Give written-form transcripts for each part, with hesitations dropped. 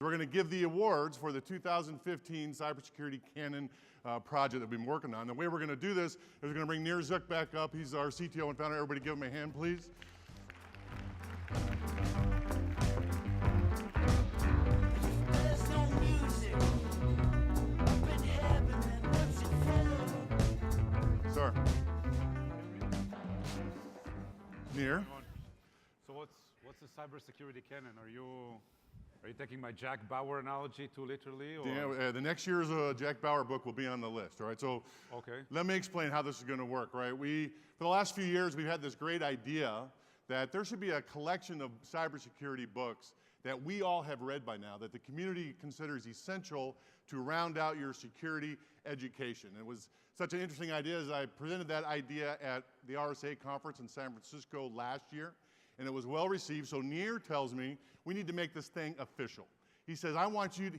We're going to give the awards for the 2015 Cybersecurity Canon project that we've been working on. The way we're going to do this is we're going to bring Nir Zook back up. He's our CTO and founder. Everybody give him a hand, please. There's no music up in heaven, and what's it for? Sir. Nir. So what's the Cybersecurity Canon? Are you taking my Jack Bauer analogy too literally? Or? Yeah, the next year's Jack Bauer book will be on the list, all right? So okay. Let me explain how this is going to work, right? For the last few years, we've had this great idea that there should be a collection of cybersecurity books that we all have read by now, that the community considers essential to round out your security education. It was such an interesting idea as I presented that idea at the RSA conference in San Francisco last year, and it was well received. So Nir tells me we need to make this thing official. He says,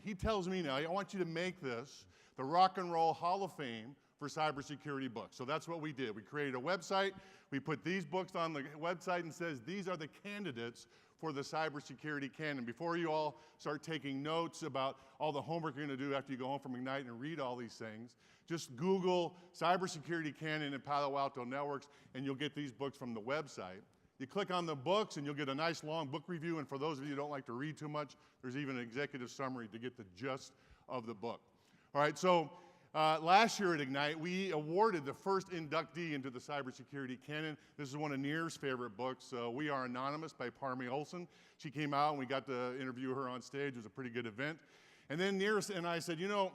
he tells me now, I want you to make this the Rock and Roll Hall of Fame for cybersecurity books. So that's what we did. We created a website. We put these books on the website and says these are the candidates for the Cybersecurity Canon. Before you all start taking notes about all the homework you're going to do after you go home from Ignite and read all these things, just Google Cybersecurity Canon and Palo Alto Networks, and you'll get these books from the website. You click on the books, and you'll get a nice long book review. And for those of you who don't like to read too much, there's even an executive summary to get the gist of the book. All right, so last year at Ignite, we awarded the first inductee into the Cybersecurity Canon. This is one of Nir's favorite books, We Are Anonymous by Parmi Olson. She came out, and we got to interview her on stage. It was a pretty good event. And then Nir and I said, you know,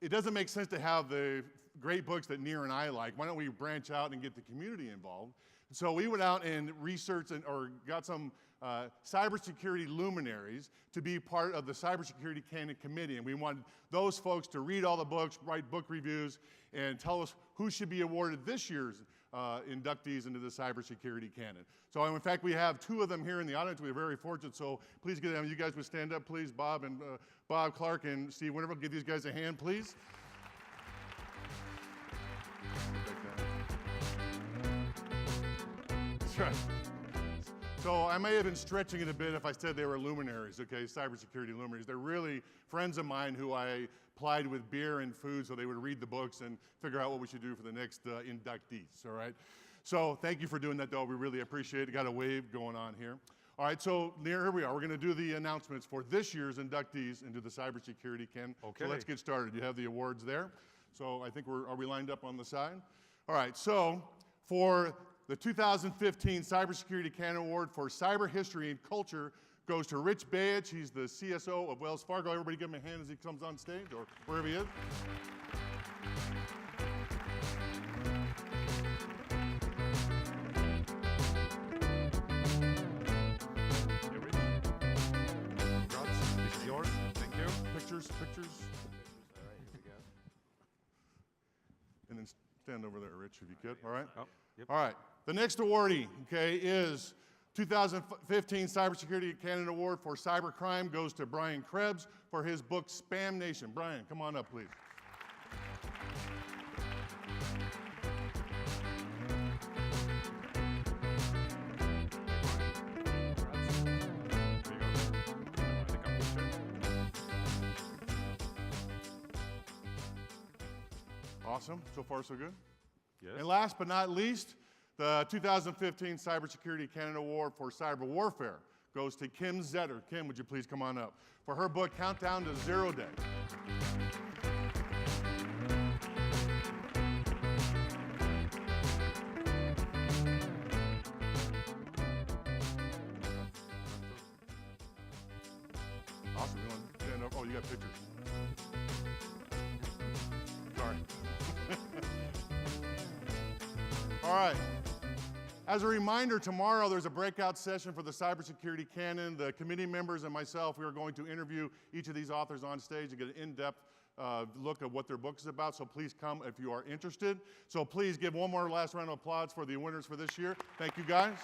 it doesn't make sense to have the great books that Nir and I like. Why don't we branch out and get the community involved? So we went out and researched or got some cybersecurity luminaries to be part of the Cybersecurity Canon committee. And we wanted those folks to read all the books, write book reviews, and tell us who should be awarded this year's inductees into the Cybersecurity Canon. So in fact, we have two of them here in the audience. We're very fortunate. So please get them. You guys would stand up, please. Bob Clark and Steve Winterville. Give these guys a hand, please. That's right. So I may have been stretching it a bit if I said they were luminaries, okay, cybersecurity luminaries. They're really friends of mine who I plied with beer and food so they would read the books and figure out what we should do for the next inductees, all right? So thank you for doing that, though. We really appreciate it. Got a wave going on here. All right, so here we are. We're going to do the announcements for this year's inductees into the Cybersecurity Canon. Okay. So let's get started. You have the awards there. So I think are we lined up on the side? All right, so for the 2015 Cybersecurity Canon Award for Cyber History and Culture goes to Rich Bayich. He's the CSO of Wells Fargo. Everybody give him a hand as he comes on stage or wherever he is. This is yours. Thank you. Pictures. All right, here we go. And then stand over there, Rich, if you could. All right? Oh, yep. All right. The next awardee, okay, is 2015 Cybersecurity Canon Award for Cybercrime goes to Brian Krebs for his book, Spam Nation. Brian, come on up, please. Awesome. So far, so good? Yes. And last but not least, the 2015 Cybersecurity Canon Award for Cyber Warfare goes to Kim Zetter. Kim, would you please come on up for her book, Countdown to Zero Day. Awesome. You want to stand up? Oh, you got pictures. Sorry. All right. As a reminder, tomorrow there's a breakout session for the Cybersecurity Canon. The committee members and myself, we are going to interview each of these authors on stage and get an in-depth look at what their book is about. So please come if you are interested. So please give one more last round of applause for the winners for this year. Thank you, guys.